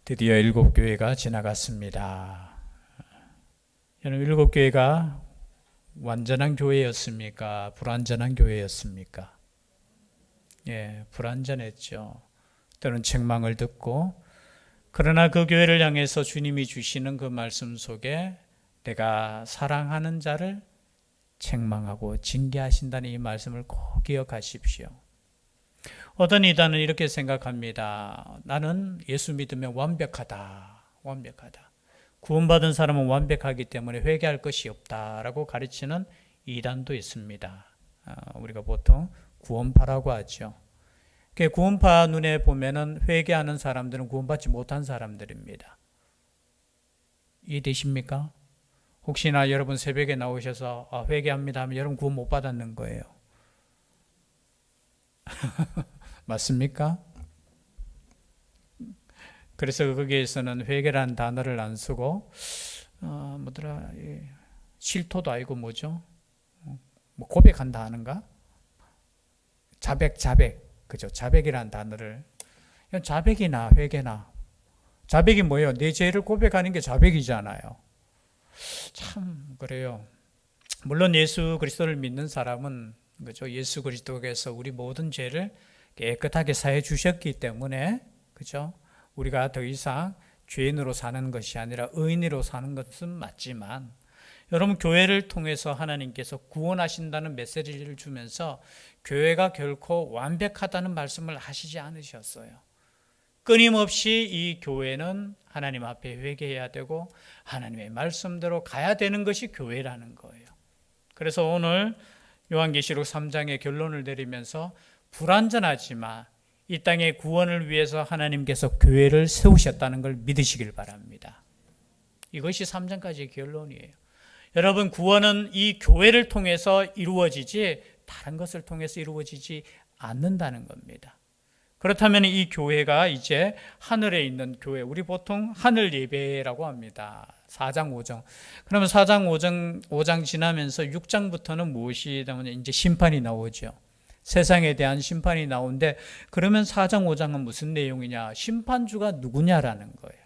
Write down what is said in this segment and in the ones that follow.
드디어 7교회가 지나갔습니다. 여러분, 7교회가 완전한 교회였습니까? 불완전한 교회였습니까? 예, 불완전했죠. 때로는 책망을 듣고, 그러나 그 교회를 향해서 주님이 주시는 그 말씀 속에 내가 사랑하는 자를 책망하고 징계하신다는 이 말씀을 꼭 기억하십시오. 어떤 이단은 이렇게 생각합니다. 나는 예수 믿으면 완벽하다. 구원받은 사람은 완벽하기 때문에 회개할 것이 없다라고 가르치는 이단도 있습니다. 우리가 보통 구원파라고 하죠. 구원파 눈에 보면은 회개하는 사람들은 구원받지 못한 사람들입니다. 이해되십니까? 혹시나 여러분 새벽에 나오셔서 회개합니다 하면 여러분 구원 못 받았는 거예요. 맞습니까? 그래서 거기에서는 회개라는 단어를 안 쓰고 실토도 아니고 뭐죠? 뭐 고백한다 하는가? 자백 그죠? 자백이라는 단어를 자백이나 회개나 자백이 뭐예요? 내 죄를 고백하는 게 자백이잖아요. 참 그래요. 물론 예수 그리스도를 믿는 사람은 그죠? 예수 그리스도께서 우리 모든 죄를 깨끗하게 사해 주셨기 때문에 그죠? 우리가 더 이상 죄인으로 사는 것이 아니라 의인으로 사는 것은 맞지만 여러분 교회를 통해서 하나님께서 구원하신다는 메시지를 주면서 교회가 결코 완벽하다는 말씀을 하시지 않으셨어요. 끊임없이 이 교회는 하나님 앞에 회개해야 되고 하나님의 말씀대로 가야 되는 것이 교회라는 거예요. 그래서 오늘 요한계시록 3장의 결론을 내리면서 불완전하지만 이 땅의 구원을 위해서 하나님께서 교회를 세우셨다는 걸 믿으시길 바랍니다. 이것이 3장까지의 결론이에요. 여러분 구원은 이 교회를 통해서 이루어지지 다른 것을 통해서 이루어지지 않는다는 겁니다. 그렇다면 이 교회가 이제 하늘에 있는 교회, 우리 보통 하늘 예배라고 합니다. 4장 5장. 그러면 4장 5장 지나면서 6장부터는 무엇이 나오냐? 이제 심판이 나오죠. 세상에 대한 심판이 나오는데 그러면 4장 5장은 무슨 내용이냐? 심판주가 누구냐라는 거예요.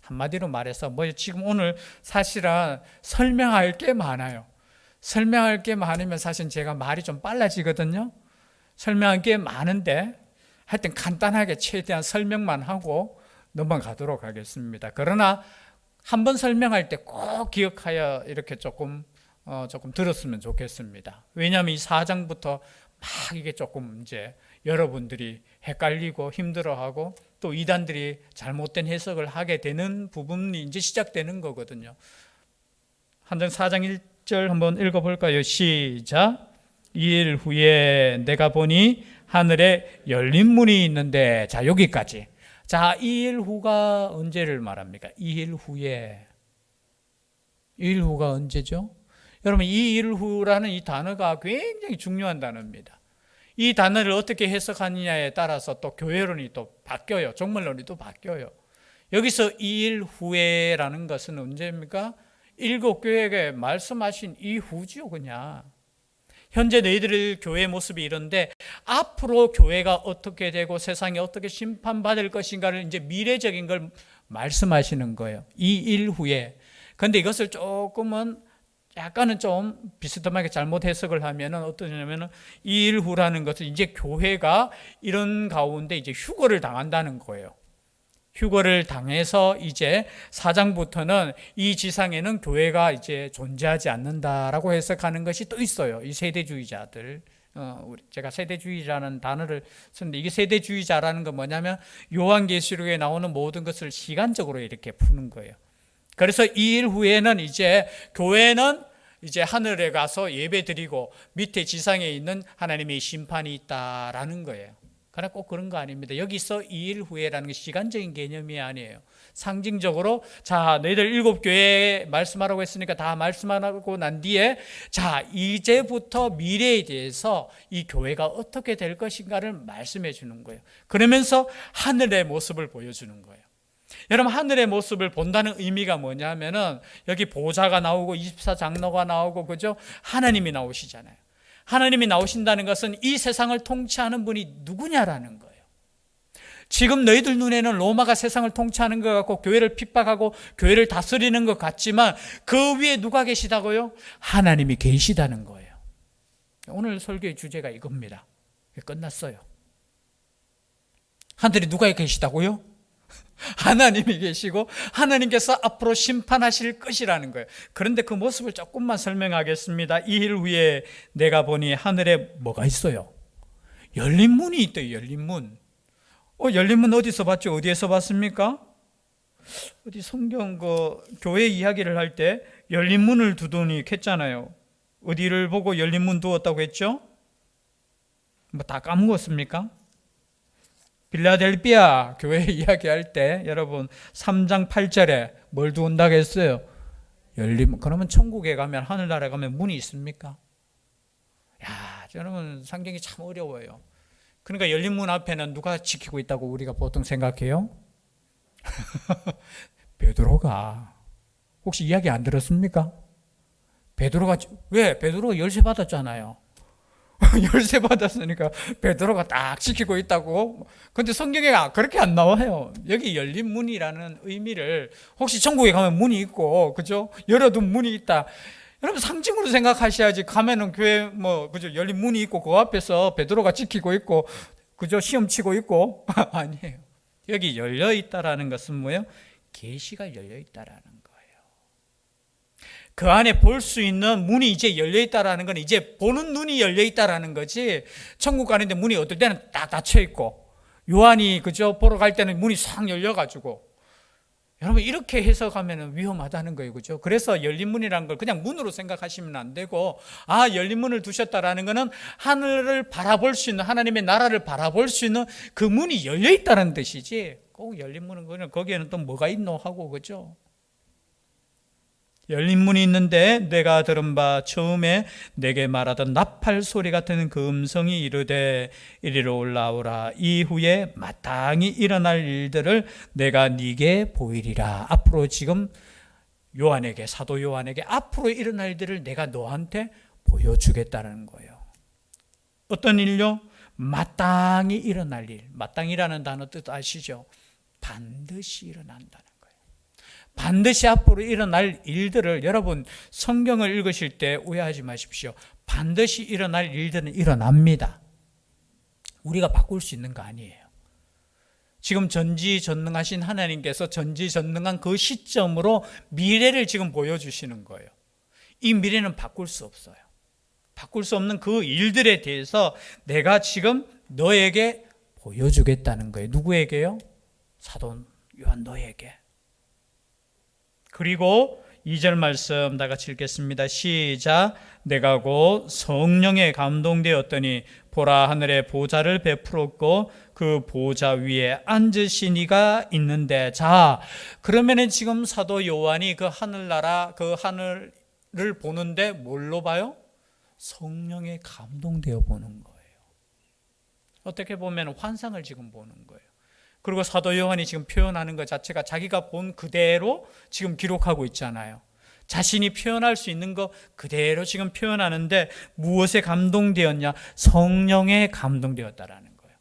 한마디로 말해서 지금 오늘 사실은 설명할 게 많아요. 설명할 게 많으면 사실 제가 말이 좀 빨라지거든요. 설명할 게 많은데 하여튼 간단하게 최대한 설명만 하고 넘어가도록 하겠습니다. 그러나 한번 설명할 때 꼭 기억하여 이렇게 조금 들었으면 좋겠습니다. 왜냐하면 이 4장부터 막 이게 조금 이제 여러분들이 헷갈리고 힘들어하고 또 이단들이 잘못된 해석을 하게 되는 부분이 이제 시작되는 거거든요. 한장 4장 1절 한번 읽어볼까요? 시작. 2일 후에 내가 보니 하늘에 열린 문이 있는데 자 여기까지. 자 2일 후가 언제를 말합니까? 2일 후에. 2일 후가 언제죠? 여러분 2일 후라는 이 단어가 굉장히 중요한 단어입니다. 이 단어를 어떻게 해석하느냐에 따라서 또 교회론이 또 바뀌어요. 종말론이 또 바뀌어요. 여기서 2일 후에라는 것은 언제입니까? 7교회에게 말씀하신 이후지요 그냥. 현재 너희들 교회의 모습이 이런데 앞으로 교회가 어떻게 되고 세상이 어떻게 심판받을 것인가를 이제 미래적인 걸 말씀하시는 거예요. 이 일 후에. 그런데 이것을 조금은 약간은 좀 비스듬하게 잘못 해석을 하면은 어떠냐면은 이 일 후라는 것은 이제 교회가 이런 가운데 이제 휴거를 당한다는 거예요. 휴거를 당해서 이제 4장부터는 이 지상에는 교회가 이제 존재하지 않는다라고 해석하는 것이 또 있어요. 이 세대주의자들. 제가 세대주의라는 단어를 쓰는데 이게 세대주의자라는 건 뭐냐면 요한계시록에 나오는 모든 것을 시간적으로 이렇게 푸는 거예요. 그래서 이 일 후에는 이제 교회는 이제 하늘에 가서 예배 드리고 밑에 지상에 있는 하나님의 심판이 있다라는 거예요. 그러나 꼭 그런 거 아닙니다. 여기서 2일 후에라는 게 시간적인 개념이 아니에요. 상징적으로 자 너희들 7교회에 말씀하라고 했으니까 다 말씀하고 난 뒤에 자 이제부터 미래에 대해서 이 교회가 어떻게 될 것인가를 말씀해 주는 거예요. 그러면서 하늘의 모습을 보여주는 거예요. 여러분 하늘의 모습을 본다는 의미가 뭐냐면은 여기 보좌가 나오고 24장로가 나오고 그죠? 하나님이 나오시잖아요. 하나님이 나오신다는 것은 이 세상을 통치하는 분이 누구냐라는 거예요. 지금 너희들 눈에는 로마가 세상을 통치하는 것 같고 교회를 핍박하고 교회를 다스리는 것 같지만 그 위에 누가 계시다고요? 하나님이 계시다는 거예요. 오늘 설교의 주제가 이겁니다. 끝났어요. 하늘에 누가 계시다고요? 하나님이 계시고 하나님께서 앞으로 심판하실 것이라는 거예요. 그런데 그 모습을 조금만 설명하겠습니다. 2일 후에 내가 보니 하늘에 뭐가 있어요? 열린 문이 있대요. 열린 문. 열린 문 어디서 봤죠? 어디에서 봤습니까? 어디 성경 교회 이야기를 할 때 열린 문을 두더니 했잖아요. 어디를 보고 열린 문 두었다고 했죠? 뭐 다 까먹었습니까? 빌라델비아 교회 이야기할 때 여러분 3장 8절에 뭘 두었다고 했어요? 열린 문. 그러면 천국에 가면 하늘나라에 가면 문이 있습니까? 야, 여러분 성경이 참 어려워요. 그러니까 열린 문 앞에는 누가 지키고 있다고 우리가 보통 생각해요? 베드로가. 혹시 이야기 안 들었습니까? 베드로가 왜? 베드로가 열쇠 받았잖아요. 열쇠 받았으니까 베드로가 딱 지키고 있다고. 근데 성경에 그렇게 안 나와요. 여기 열린 문이라는 의미를 혹시 천국에 가면 문이 있고, 그죠? 열어둔 문이 있다. 여러분 상징으로 생각하셔야지. 가면은 교회 그죠? 열린 문이 있고 그 앞에서 베드로가 지키고 있고, 그죠? 시험 치고 있고 아니에요. 여기 열려 있다라는 것은 뭐예요? 계시가 열려 있다라는 거예요. 그 안에 볼 수 있는 문이 이제 열려 있다라는 건 이제 보는 눈이 열려 있다라는 거지. 천국 가는데 문이 어떨 때는 딱 닫혀 있고, 요한이 그죠? 보러 갈 때는 문이 싹 열려 가지고. 여러분 이렇게 해석하면 위험하다는 거예요. 그죠? 그래서 열린 문이라는 걸 그냥 문으로 생각하시면 안 되고, 열린 문을 두셨다라는 거는 하늘을 바라볼 수 있는, 하나님의 나라를 바라볼 수 있는 그 문이 열려 있다는 뜻이지. 꼭 열린 문은 그냥 거기에는 또 뭐가 있노 하고, 그죠? 열린 문이 있는데 내가 들은 바 처음에 내게 말하던 나팔 소리 같은 그 음성이 이르되 이리로 올라오라. 이후에 마땅히 일어날 일들을 내가 네게 보이리라. 앞으로 지금 요한에게, 사도 요한에게 앞으로 일어날 일들을 내가 너한테 보여주겠다는 거예요. 어떤 일요? 마땅히 일어날 일. 마땅히라는 단어 뜻 아시죠? 반드시 일어난다는 거예요. 반드시 앞으로 일어날 일들을, 여러분 성경을 읽으실 때 오해하지 마십시오. 반드시 일어날 일들은 일어납니다. 우리가 바꿀 수 있는 거 아니에요. 지금 전지전능하신 하나님께서 전지전능한 그 시점으로 미래를 지금 보여주시는 거예요. 이 미래는 바꿀 수 없어요. 바꿀 수 없는 그 일들에 대해서 내가 지금 너에게 보여주겠다는 거예요. 누구에게요? 사도 요한 너에게. 그리고 2절 말씀 다 같이 읽겠습니다. 시작. 내가 곧 성령에 감동되었더니 보라 하늘에 보좌를 베풀었고 그 보좌 위에 앉으신 이가 있는데. 자, 그러면은 지금 사도 요한이 그 하늘나라, 그 하늘을 보는데 뭘로 봐요? 성령에 감동되어 보는 거예요. 어떻게 보면 환상을 지금 보는 거예요. 그리고 사도 요한이 지금 표현하는 것 자체가 자기가 본 그대로 지금 기록하고 있잖아요. 자신이 표현할 수 있는 것 그대로 지금 표현하는데 무엇에 감동되었냐? 성령에 감동되었다라는 거예요.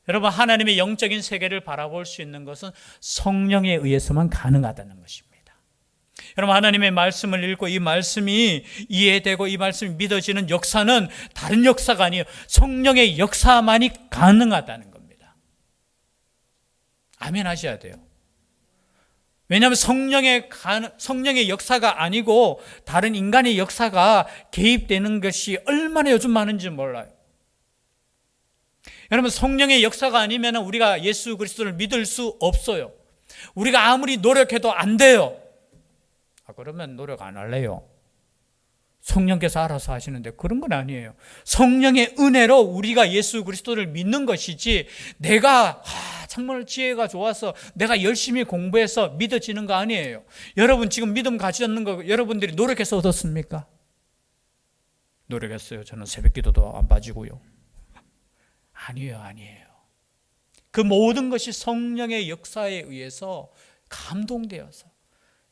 여러분 하나님의 영적인 세계를 바라볼 수 있는 것은 성령에 의해서만 가능하다는 것입니다. 여러분 하나님의 말씀을 읽고 이 말씀이 이해되고 이 말씀이 믿어지는 역사는 다른 역사가 아니에요. 성령의 역사만이 가능하다는 겁니다. 아멘 하셔야 돼요. 왜냐하면 성령의 역사가 아니고 다른 인간의 역사가 개입되는 것이 얼마나 요즘 많은지 몰라요. 여러분 성령의 역사가 아니면 우리가 예수 그리스도를 믿을 수 없어요. 우리가 아무리 노력해도 안 돼요. 그러면 노력 안 할래요. 성령께서 알아서 하시는데 그런 건 아니에요. 성령의 은혜로 우리가 예수 그리스도를 믿는 것이지 내가 정말 지혜가 좋아서 내가 열심히 공부해서 믿어지는 거 아니에요. 여러분 지금 믿음 가지는 거 여러분들이 노력해서 얻었습니까? 노력했어요. 저는 새벽 기도도 안 빠지고요. 아니에요. 그 모든 것이 성령의 역사에 의해서 감동되어서,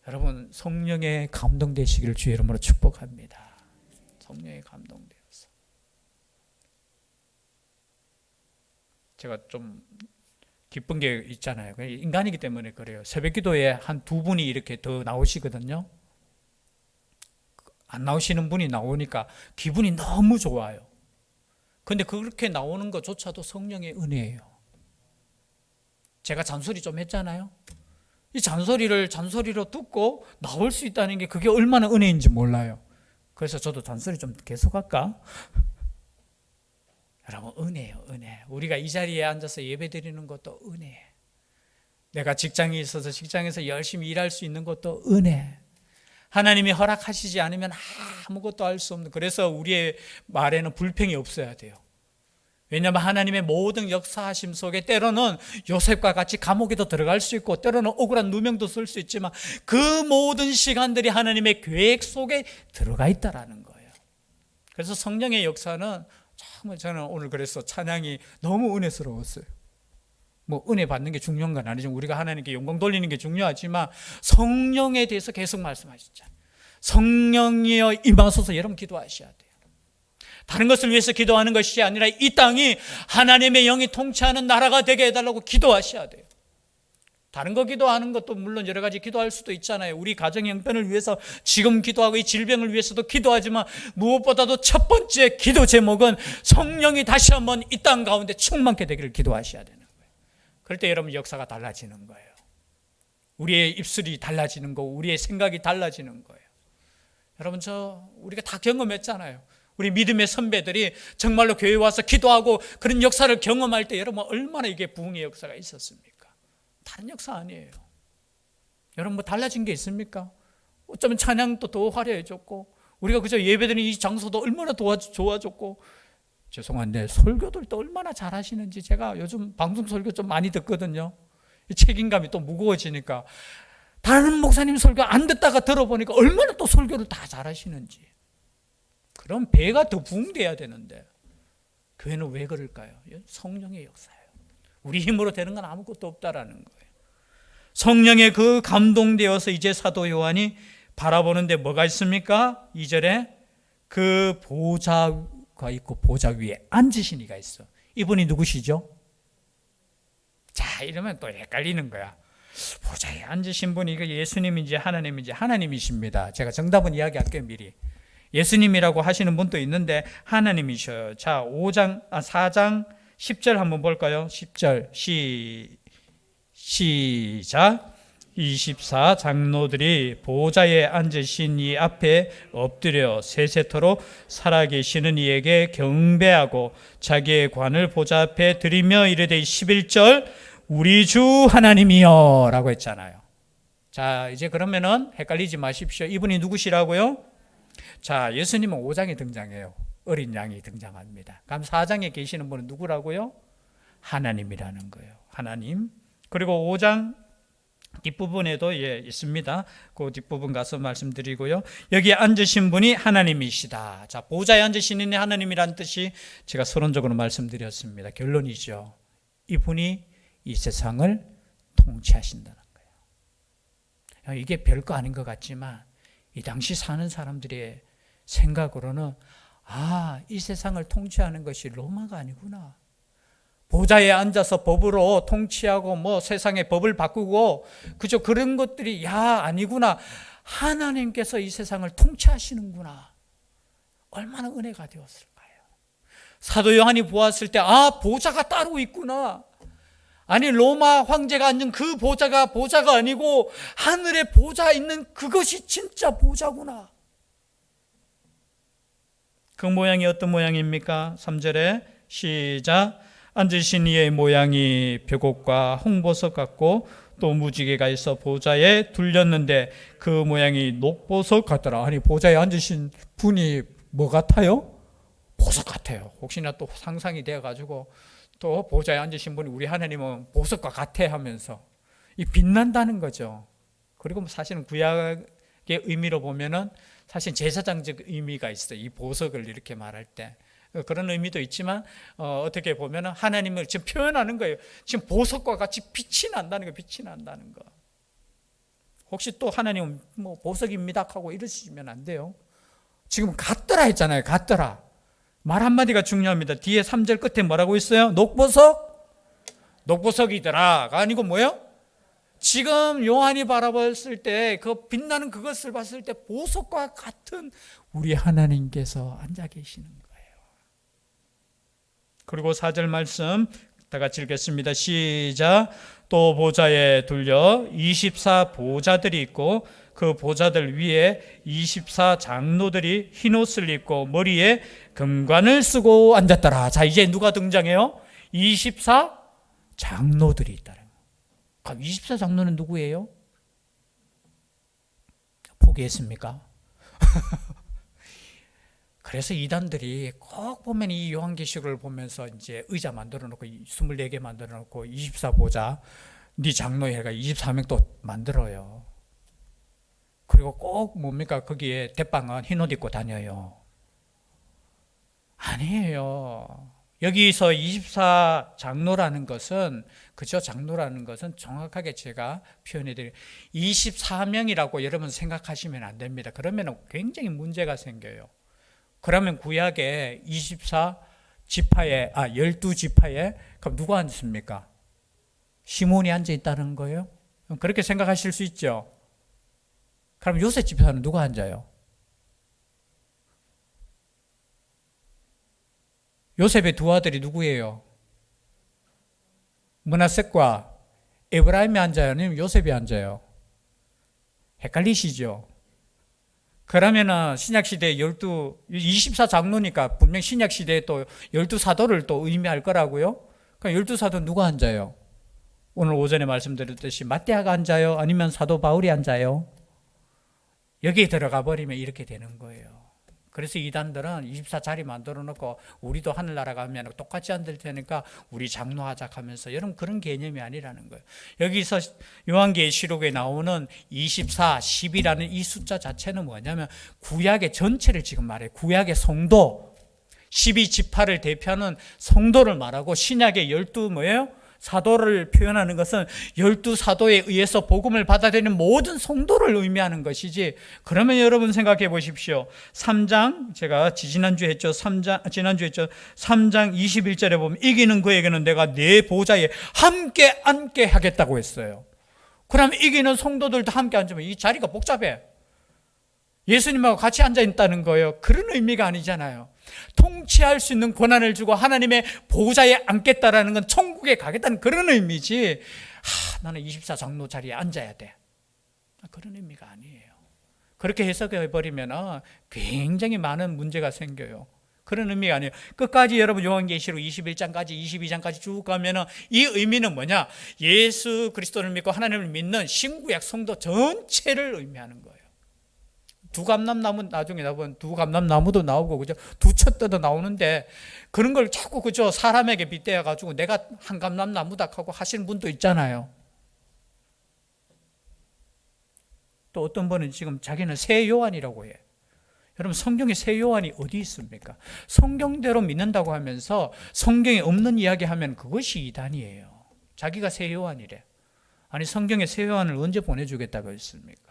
여러분 성령에 감동되시기를 주의 이름으로 축복합니다. 성령에 감동되어서. 제가 좀 기쁜 게 있잖아요. 인간이기 때문에 그래요. 새벽 기도에 한 두 분이 이렇게 더 나오시거든요. 안 나오시는 분이 나오니까 기분이 너무 좋아요. 근데 그렇게 나오는 것조차도 성령의 은혜예요. 제가 잔소리 좀 했잖아요. 이 잔소리로 듣고 나올 수 있다는 게 그게 얼마나 은혜인지 몰라요. 그래서 저도 잔소리 좀 계속할까? 여러분, 은혜예요, 은혜. 우리가 이 자리에 앉아서 예배 드리는 것도 은혜. 내가 직장에 있어서 직장에서 열심히 일할 수 있는 것도 은혜. 하나님이 허락하시지 않으면 아무것도 할 수 없는, 그래서 우리의 말에는 불평이 없어야 돼요. 왜냐하면 하나님의 모든 역사하심 속에 때로는 요셉과 같이 감옥에도 들어갈 수 있고 때로는 억울한 누명도 쓸 수 있지만 그 모든 시간들이 하나님의 계획 속에 들어가 있다라는 거예요. 그래서 성령의 역사는 정말 저는 오늘 그래서 찬양이 너무 은혜스러웠어요. 뭐 은혜 받는 게 중요한 건 아니지만 우리가 하나님께 영광 돌리는 게 중요하지만 성령에 대해서 계속 말씀하셨잖아요. 성령이여 임하소서 여러분 기도하셔야 돼요. 다른 것을 위해서 기도하는 것이 아니라 이 땅이 하나님의 영이 통치하는 나라가 되게 해달라고 기도하셔야 돼요. 다른 거 기도하는 것도 물론 여러 가지 기도할 수도 있잖아요. 우리 가정의 형편을 위해서 지금 기도하고 이 질병을 위해서도 기도하지만 무엇보다도 첫 번째 기도 제목은 성령이 다시 한번 이 땅 가운데 충만케 되기를 기도하셔야 되는 거예요. 그럴 때 여러분 역사가 달라지는 거예요. 우리의 입술이 달라지는 거고 우리의 생각이 달라지는 거예요. 여러분 우리가 다 경험했잖아요. 우리 믿음의 선배들이 정말로 교회 와서 기도하고 그런 역사를 경험할 때 여러분 얼마나 이게 부흥의 역사가 있었습니까? 다른 역사 아니에요. 여러분 뭐 달라진 게 있습니까? 어쩌면 찬양도 더 화려해졌고 우리가 그저 예배드리는 이 장소도 얼마나 좋아졌고 죄송한데 설교들도 얼마나 잘하시는지 제가 요즘 방송 설교 좀 많이 듣거든요. 이 책임감이 또 무거워지니까 다른 목사님 설교 안 듣다가 들어보니까 얼마나 또 설교를 다 잘하시는지. 그럼 배가 더 부흥돼야 되는데 교회는 왜 그럴까요? 성령의 역사예요. 우리 힘으로 되는 건 아무것도 없다라는 거예요. 성령의 그 감동되어서 이제 사도 요한이 바라보는데 뭐가 있습니까? 2절에 그 보좌가 있고 보좌 위에 앉으신 이가 있어. 이분이 누구시죠? 자, 이러면 또 헷갈리는 거야. 보좌에 앉으신 분이 예수님인지 하나님인지 하나님이십니다. 제가 정답은 이야기할게요 미리. 예수님이라고 하시는 분도 있는데 하나님이셔요. 자, 4장 10절 한번 볼까요? 10절 시작. 24 장로들이 보좌에 앉으신 이 앞에 엎드려 세세토록 살아계시는 이에게 경배하고 자기의 관을 보좌 앞에 드리며 이르되 11절 우리 주 하나님이여 라고 했잖아요. 자, 이제 그러면은 헷갈리지 마십시오. 이분이 누구시라고요? 자, 예수님은 5장에 등장해요. 어린 양이 등장합니다. 그럼 4장에 계시는 분은 누구라고요? 하나님이라는 거예요. 하나님. 그리고 5장 뒷부분에도 있습니다. 그 뒷부분 가서 말씀드리고요. 여기 앉으신 분이 하나님이시다. 자, 보좌에 앉으신 이는 하나님이라는 뜻이 제가 서론적으로 말씀드렸습니다. 결론이죠. 이분이 이 세상을 통치하신다는 거예요. 이게 별거 아닌 것 같지만 이 당시 사는 사람들의 생각으로는 이 세상을 통치하는 것이 로마가 아니구나. 보좌에 앉아서 법으로 통치하고 뭐 세상의 법을 바꾸고 그저 그런 것들이 아니구나. 하나님께서 이 세상을 통치하시는구나. 얼마나 은혜가 되었을까요? 사도 요한이 보았을 때 보좌가 따로 있구나. 아니 로마 황제가 앉은 그 보좌가 아니고 하늘에 보좌 있는 그것이 진짜 보좌구나. 그 모양이 어떤 모양입니까? 3절에 시작. 앉으신 이의 모양이 벽옥과 홍보석 같고 또 무지개가 있어 보좌에 둘렸는데 그 모양이 녹보석 같더라. 아니 보좌에 앉으신 분이 뭐 같아요? 보석 같아요. 혹시나 또 상상이 되어가지고 또 보좌에 앉으신 분이 우리 하나님은 보석과 같아 하면서 이 빛난다는 거죠. 그리고 사실은 구약의 의미로 보면은 사실 제사장적 의미가 있어요. 이 보석을 이렇게 말할 때 그런 의미도 있지만 어떻게 보면은 하나님을 지금 표현하는 거예요. 지금 보석과 같이 빛이 난다는 거, 빛이 난다는 거. 혹시 또 하나님은 뭐 보석입니다 하고 이러시면 안 돼요. 지금 같더라 했잖아요. 같더라. 말 한마디가 중요합니다. 뒤에 3절 끝에 뭐라고 있어요? 녹보석? 녹보석이더라가 아니고 뭐예요? 지금 요한이 바라봤을 때 그 빛나는 그것을 봤을 때 보석과 같은 우리 하나님께서 앉아 계시는 거예요. 그리고 4절 말씀 다 같이 읽겠습니다. 시작. 또 보좌에 둘려 24 보좌들이 있고 그 보좌들 위에 24 장로들이 흰옷을 입고 머리에 금관을 쓰고 앉았더라. 자, 이제 누가 등장해요? 24 장로들이 있다는 거예요. 24 장로는 누구예요? 포기했습니까? 그래서 이단들이 꼭 보면 이 요한계시록을 보면서 이제 의자 만들어 놓고 24개 만들어 놓고 24보좌 네 장로 해가 24명 또 만들어요. 그리고 꼭 뭡니까? 거기에 대빵은 흰옷 입고 다녀요. 아니에요. 여기서 24 장로라는 것은, 그죠? 장로라는 것은 정확하게 제가 표현해드릴게요. 24명이라고 여러분 생각하시면 안 됩니다. 그러면 굉장히 문제가 생겨요. 그러면 구약에 24 지파에, 12지파에, 그럼 누가 앉습니까? 시몬이 앉아 있다는 거예요? 그렇게 생각하실 수 있죠? 그럼 요셉 집사는 누가 앉아요? 요셉의 두 아들이 누구예요? 므낫셋과 에브라임이 앉아요? 아니면 요셉이 앉아요? 헷갈리시죠? 그러면은 신약시대에 24 장로니까 분명 신약시대에 또 12사도를 또 의미할 거라고요? 그럼 12사도는 누가 앉아요? 오늘 오전에 말씀드렸듯이 마띠아가 앉아요? 아니면 사도 바울이 앉아요? 여기에 들어가 버리면 이렇게 되는 거예요. 그래서 이단들은 24자리 만들어 놓고 우리도 하늘나라 가면 똑같이 앉을 테니까 우리 장로하자 하면서, 여러분 그런 개념이 아니라는 거예요. 여기서 요한계시록에 나오는 24, 10이라는 이 숫자 자체는 뭐냐면 구약의 전체를 지금 말해요. 구약의 성도, 12지파를 대표하는 성도를 말하고, 신약의 12 뭐예요? 사도를 표현하는 것은 12사도에 의해서 복음을 받아들이는 모든 성도를 의미하는 것이지. 그러면 여러분 생각해 보십시오. 3장, 제가 지난주에 했죠. 3장 21절에 보면 이기는 그에게는 내가 내 보좌에 함께 앉게 하겠다고 했어요. 그럼 이기는 성도들도 함께 앉으면 이 자리가 복잡해. 예수님하고 같이 앉아 있다는 거예요. 그런 의미가 아니잖아요. 통치할 수 있는 권한을 주고 하나님의 보좌에 앉겠다라는 건 천국에 가겠다는 그런 의미지, 나는 24 장로 자리에 앉아야 돼, 그런 의미가 아니에요. 그렇게 해석해버리면 굉장히 많은 문제가 생겨요. 그런 의미가 아니에요. 끝까지 여러분 요한계시록 21장까지 22장까지 쭉 가면 이 의미는 뭐냐? 예수 그리스도를 믿고 하나님을 믿는 신구약 성도 전체를 의미하는 거예요. 두감람나무, 나중에 나보면 두감람나무도 나오고, 그죠? 두쳤대도 나오는데, 그런 걸 자꾸, 그죠? 사람에게 빗대어가지고 내가 한 감람나무다 하고 하시는 분도 있잖아요. 또 어떤 분은 지금 자기는 새 요한이라고 해. 여러분, 성경에 새 요한이 어디 있습니까? 성경대로 믿는다고 하면서 성경에 없는 이야기 하면 그것이 이단이에요. 자기가 새 요한이래. 아니, 성경에 새 요한을 언제 보내주겠다고 했습니까?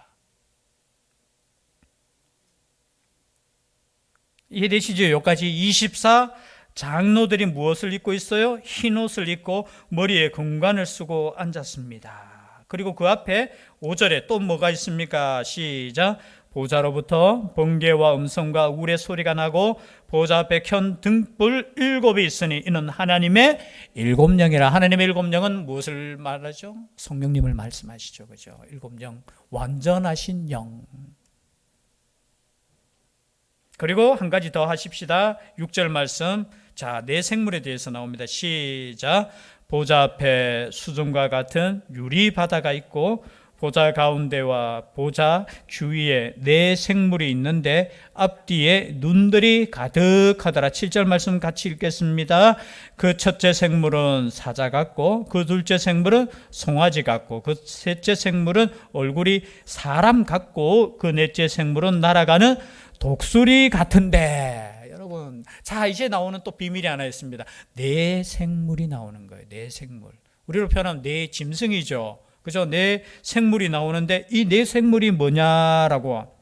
이해되시죠? 여기까지 24 장로들이 무엇을 입고 있어요? 흰옷을 입고 머리에 금관을 쓰고 앉았습니다. 그리고 그 앞에 5절에 또 뭐가 있습니까? 시작. 보좌로부터 번개와 음성과 우레 소리가 나고 보좌 앞에 켠 등불 7이 있으니 이는 하나님의 7영이라. 하나님의 7영은 무엇을 말하죠? 성령님을 말씀하시죠. 그죠? 7영, 완전하신 영. 그리고 한 가지 더 하십시다. 6절 말씀. 자, 네 생물에 대해서 나옵니다. 시작. 보좌 앞에 수정과 같은 유리 바다가 있고 보좌 가운데와 보좌 주위에 네 생물이 있는데 앞뒤에 눈들이 가득하더라. 7절 말씀 같이 읽겠습니다. 그 첫째 생물은 사자 같고 그 둘째 생물은 송아지 같고 그 셋째 생물은 얼굴이 사람 같고 그 넷째 생물은 날아가는 독수리 같은데. 여러분, 자, 이제 나오는 또 비밀이 하나 있습니다. 네 생물이 나오는 거예요. 네 생물. 우리로 표현하면 네 짐승이죠. 그죠? 네 생물이 나오는데 이 네 생물이 뭐냐라고.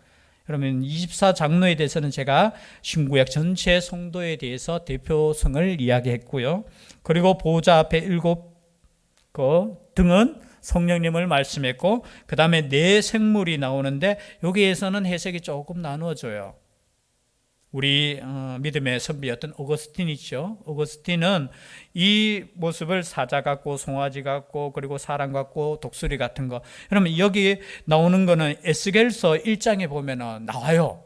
그러면 24 장로에 대해서는 제가 신구약 전체 성도에 대해서 대표성을 이야기했고요. 그리고 보좌 앞에 7 그 등은 성령님을 말씀했고, 그 다음에 내 생물이 나오는데 여기에서는 해석이 조금 나누어져요. 우리 믿음의 선비였던 어거스틴이죠. 어거스틴은 이 모습을 사자 같고 송아지 같고 그리고 사람 같고 독수리 같은 거, 여러분 여기 나오는 거는 에스겔서 1장에 보면 나와요.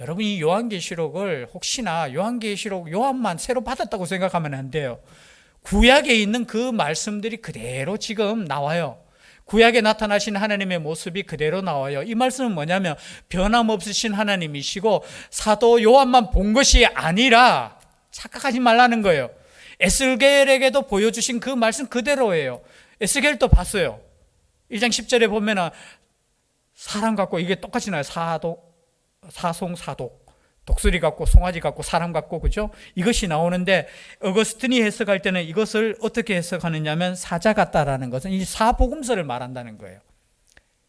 여러분 이 요한계시록을 혹시나 요한계시록 요한만 새로 받았다고 생각하면 안 돼요. 구약에 있는 그 말씀들이 그대로 지금 나와요. 구약에 나타나신 하나님의 모습이 그대로 나와요. 이 말씀은 뭐냐면 변함없으신 하나님이시고 사도 요한만 본 것이 아니라, 착각하지 말라는 거예요. 에스겔에게도 보여주신 그 말씀 그대로예요. 에스겔도 봤어요. 1장 10절에 보면 사람 같고, 이게 똑같이 나와요. 사송, 사독, 독수리 같고 송아지 같고 사람 같고, 그죠? 이것이 나오는데 어거스틴이 해석할 때는 이것을 어떻게 해석하느냐면 사자 같다라는 것은 이 사복음서를 말한다는 거예요.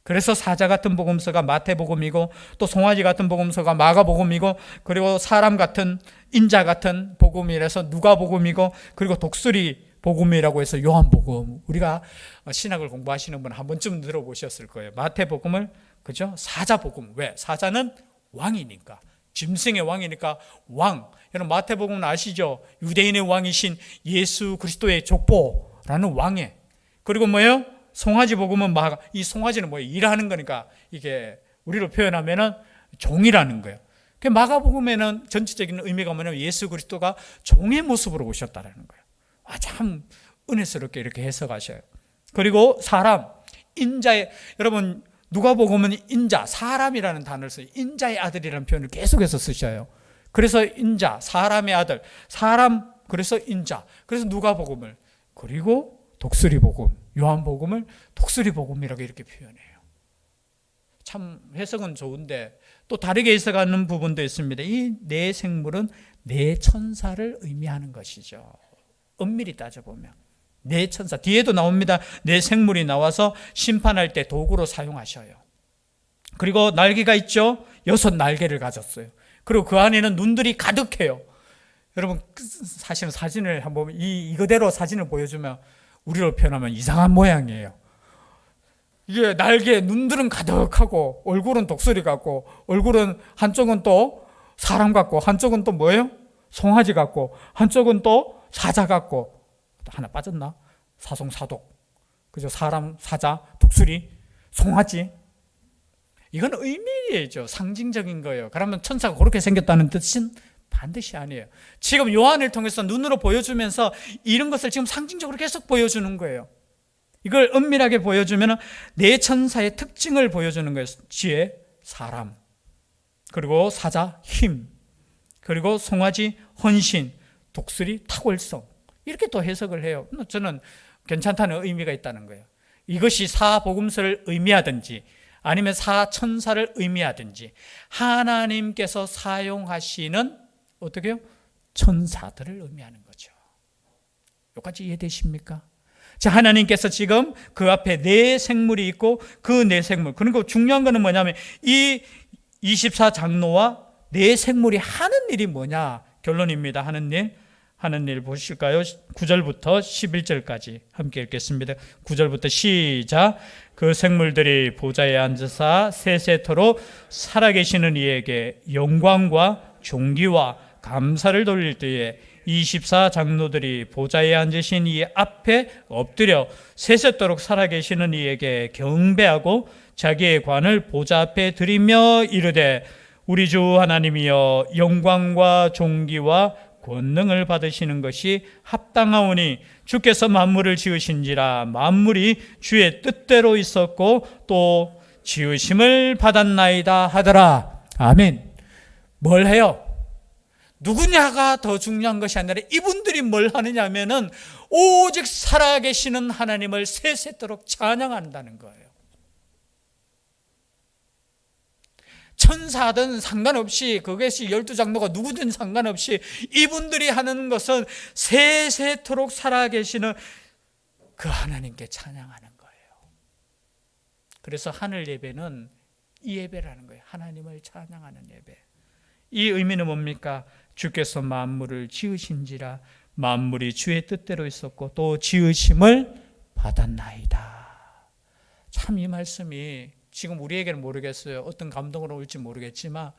그래서 사자 같은 복음서가 마태복음이고, 또 송아지 같은 복음서가 마가복음이고, 그리고 사람 같은 인자 같은 복음이라서 누가복음이고, 그리고 독수리 복음이라고 해서 요한복음. 우리가 신학을 공부하시는 분 한 번쯤 들어보셨을 거예요. 마태복음을, 그죠? 사자복음. 왜? 사자는 왕이니까, 짐승의 왕이니까 왕. 여러분 마태복음은 아시죠? 유대인의 왕이신 예수 그리스도의 족보라는 왕에. 그리고 뭐예요? 송아지 복음은 이 송아지는 뭐예요? 일하는 거니까, 이게 우리로 표현하면은 종이라는 거예요. 그 마가복음에는 전체적인 의미가 뭐냐면 예수 그리스도가 종의 모습으로 오셨다라는 거예요. 참 은혜스럽게 이렇게 해석하셔요. 그리고 사람, 인자의, 여러분 누가복음은 인자, 사람이라는 단어를 써요. 인자의 아들이라는 표현을 계속해서 쓰셔요. 그래서 인자, 사람의 아들, 사람, 그래서 인자. 그래서 누가복음을, 그리고 독수리복음, 요한복음을 독수리복음이라고 이렇게 표현해요. 참 해석은 좋은데 또 다르게 해석하는 부분도 있습니다. 이 네 생물은 네 천사를 의미하는 것이죠. 엄밀히 따져보면 네 천사, 뒤에도 나옵니다. 네 생물이 나와서 심판할 때 도구로 사용하셔요. 그리고 날개가 있죠. 6 날개를 가졌어요. 그리고 그 안에는 눈들이 가득해요. 여러분 사실은 사진을 한번 이거대로 사진을 보여주면 우리로 표현하면 이상한 모양이에요. 이게 날개, 눈들은 가득하고 얼굴은 독수리 같고, 얼굴은 한쪽은 또 사람 같고, 한쪽은 또 뭐예요? 송아지 같고, 한쪽은 또 사자 같고, 하나 빠졌나? 사송, 사독, 그죠? 사람, 사자, 독수리, 송아지. 이건 의미죠. 상징적인 거예요. 그러면 천사가 그렇게 생겼다는 뜻은 반드시 아니에요. 지금 요한을 통해서 눈으로 보여주면서 이런 것을 지금 상징적으로 계속 보여주는 거예요. 이걸 엄밀하게 보여주면 네 천사의 특징을 보여주는 거예요. 지혜, 사람, 그리고 사자, 힘, 그리고 송아지, 헌신, 독수리, 탁월성. 이렇게 또 해석을 해요. 저는 괜찮다는 의미가 있다는 거예요. 이것이 사복음서를 의미하든지 아니면 사천사를 의미하든지 하나님께서 사용하시는 어떻게 해요? 천사들을 의미하는 거죠. 여기까지 이해되십니까? 자, 하나님께서 지금 그 앞에 네 생물이 있고 그 네 생물, 그리고 중요한 거는 뭐냐면 이 24장로와 네 생물이 하는 일이 뭐냐? 결론입니다. 하는 일 보실까요? 9절부터 11절까지 함께 읽겠습니다. 9절부터 시작. 그 생물들이 보좌에 앉으사 세세토록 살아계시는 이에게 영광과 존귀와 감사를 돌릴 때에 24장로들이 보좌에 앉으신 이 앞에 엎드려 세세토록 살아계시는 이에게 경배하고 자기의 관을 보좌 앞에 드리며 이르되 우리 주 하나님이여 영광과 존귀와 권능을 받으시는 것이 합당하오니 주께서 만물을 지으신지라 만물이 주의 뜻대로 있었고 또 지으심을 받았나이다 하더라. 아멘. 뭘 해요? 누구냐가 더 중요한 것이 아니라 이분들이 뭘 하느냐 하면은 오직 살아계시는 하나님을 세세토록 찬양한다는 거예요. 천사든 상관없이, 그것이 12장로가 누구든 상관없이 이분들이 하는 것은 세세토록 살아계시는 그 하나님께 찬양하는 거예요. 그래서 하늘 예배는 이 예배라는 거예요. 하나님을 찬양하는 예배. 이 의미는 뭡니까? 주께서 만물을 지으신지라 만물이 주의 뜻대로 있었고 또 지으심을 받았나이다. 참 이 말씀이 지금 우리에게는 모르겠어요. 어떤 감동으로 올지 모르겠지만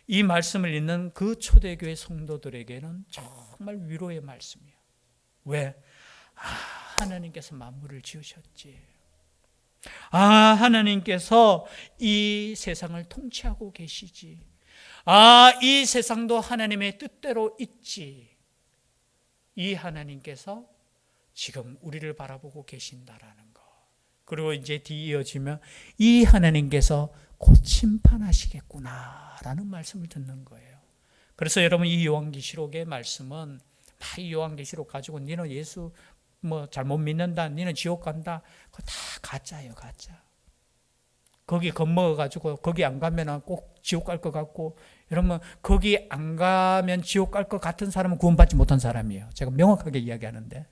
이 말씀을 읽는 그 초대교회 성도들에게는 정말 위로의 말씀이에요. 왜? 하나님께서 만물을 지으셨지. 하나님께서 이 세상을 통치하고 계시지. 이 세상도 하나님의 뜻대로 있지. 이 하나님께서 지금 우리를 바라보고 계신다라는 거. 그리고 이제 뒤 이어지면 이 하나님께서 곧 심판하시겠구나라는 말씀을 듣는 거예요. 그래서 여러분 이 요한계시록의 말씀은 이 요한계시록 가지고 너는 예수 잘못 믿는다, 너는 지옥 간다, 그거 다 가짜예요, 가짜. 거기 겁먹어가지고 거기 안 가면 꼭 지옥 갈 것 같고, 여러분 거기 안 가면 지옥 갈 것 같은 사람은 구원받지 못한 사람이에요. 제가 명확하게 이야기하는데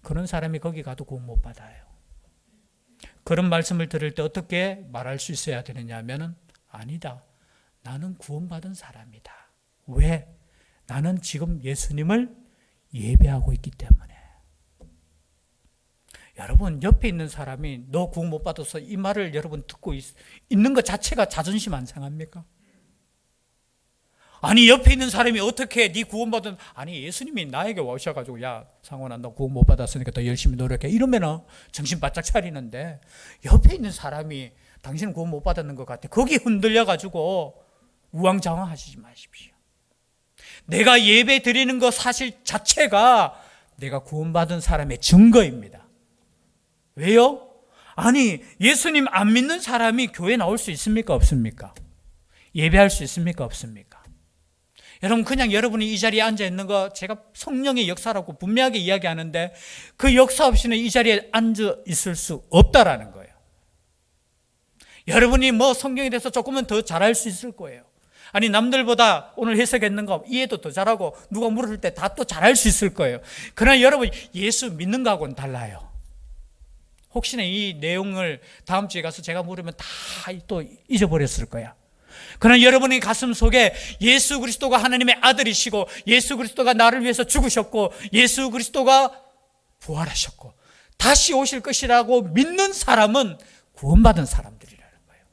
그런 사람이 거기 가도 구원 못 받아요. 그런 말씀을 들을 때 어떻게 말할 수 있어야 되느냐 하면은 아니다. 나는 구원받은 사람이다. 왜? 나는 지금 예수님을 예배하고 있기 때문에. 여러분 옆에 있는 사람이 너 구원 못 받아서 이 말을 여러분 듣고 있는 것 자체가 자존심 안 상합니까? 아니 옆에 있는 사람이 어떻게 네 구원받은, 아니 예수님이 나에게 오셔가지고 야 상원아 너 구원 못 받았으니까 더 열심히 노력해 이러면은 정신 바짝 차리는데, 옆에 있는 사람이 당신은 구원 못 받았는 것 같아 거기 흔들려가지고 우왕좌왕하시지 마십시오. 내가 예배 드리는 것 사실 자체가 내가 구원받은 사람의 증거입니다. 왜요? 아니 예수님 안 믿는 사람이 교회 나올 수 있습니까? 없습니까? 예배할 수 있습니까? 없습니까? 여러분 그냥 여러분이 이 자리에 앉아 있는 거 제가 성령의 역사라고 분명하게 이야기하는데 그 역사 없이는 이 자리에 앉아 있을 수 없다라는 거예요. 여러분이 성경에 대해서 조금은 더 잘할 수 있을 거예요. 아니 남들보다 오늘 해석했는 거 이해도 더 잘하고 누가 물을 때 다 또 잘할 수 있을 거예요. 그러나 여러분 예수 믿는 거하고는 달라요. 혹시나 이 내용을 다음 주에 가서 제가 물으면 다 또 잊어버렸을 거야. 그러나 여러분의 가슴 속에 예수 그리스도가 하나님의 아들이시고 예수 그리스도가 나를 위해서 죽으셨고 예수 그리스도가 부활하셨고 다시 오실 것이라고 믿는 사람은 구원받은 사람들이라는 거예요.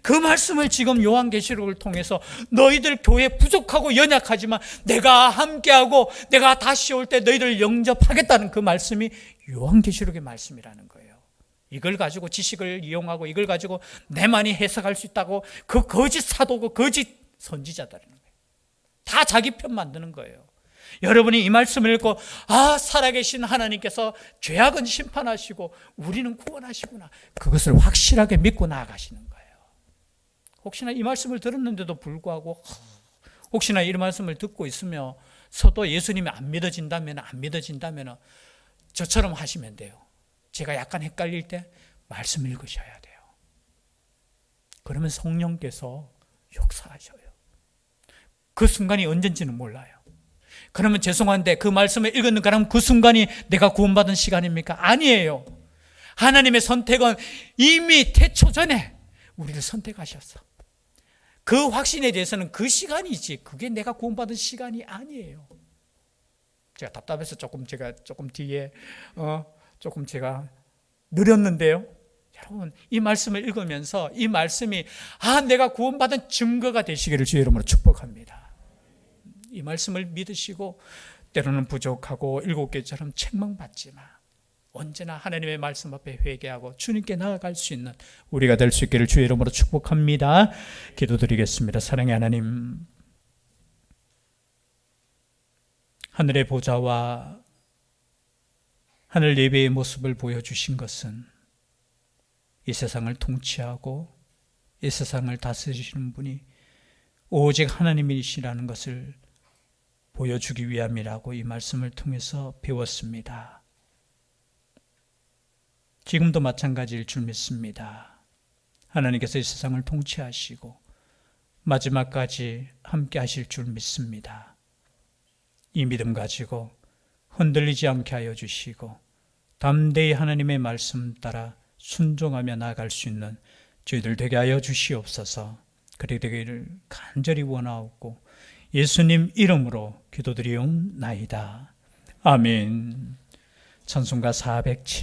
그 말씀을 지금 요한계시록을 통해서 너희들 교회 부족하고 연약하지만 내가 함께하고 내가 다시 올 때 너희들 영접하겠다는 그 말씀이 요한계시록의 말씀이라는 거예요. 이걸 가지고 지식을 이용하고 이걸 가지고 내만이 해석할 수 있다고 그 거짓 사도고 거짓 선지자들이라는 거예요. 다 자기 편 만드는 거예요. 여러분이 이 말씀을 읽고 살아계신 하나님께서 죄악은 심판하시고 우리는 구원하시구나, 그것을 확실하게 믿고 나아가시는 거예요. 혹시나 이 말씀을 들었는데도 불구하고 혹시나 이 말씀을 듣고 있으며 서도 예수님이 안 믿어진다면 저처럼 하시면 돼요. 제가 약간 헷갈릴 때 말씀 읽으셔야 돼요. 그러면 성령께서 역사하셔요. 그 순간이 언젠지는 몰라요. 그러면 죄송한데 그 말씀을 읽는 그럼 그 순간이 내가 구원받은 시간입니까? 아니에요. 하나님의 선택은 이미 태초 전에 우리를 선택하셨어. 그 확신에 대해서는 그 시간이지 그게 내가 구원받은 시간이 아니에요. 제가 답답해서 제가 조금 뒤에 조금 제가 느렸는데요. 여러분 이 말씀을 읽으면서 이 말씀이 내가 구원받은 증거가 되시기를 주의 이름으로 축복합니다. 이 말씀을 믿으시고 때로는 부족하고 7개처럼 책망받지만 언제나 하나님의 말씀 앞에 회개하고 주님께 나아갈 수 있는 우리가 될 수 있기를 주의 이름으로 축복합니다. 기도드리겠습니다. 사랑의 하나님, 하늘의 보좌와 하늘 예배의 모습을 보여주신 것은 이 세상을 통치하고 이 세상을 다스리시는 분이 오직 하나님이시라는 것을 보여주기 위함이라고 이 말씀을 통해서 배웠습니다. 지금도 마찬가지일 줄 믿습니다. 하나님께서 이 세상을 통치하시고 마지막까지 함께 하실 줄 믿습니다. 이 믿음 가지고 흔들리지 않게 하여 주시고 담대히 하나님의 말씀 따라 순종하며 나아갈 수 있는 저희들 되게 하여 주시옵소서. 그렇게 되기를 간절히 원하옵고 예수님 이름으로 기도드리옵나이다. 아멘. 찬송가 407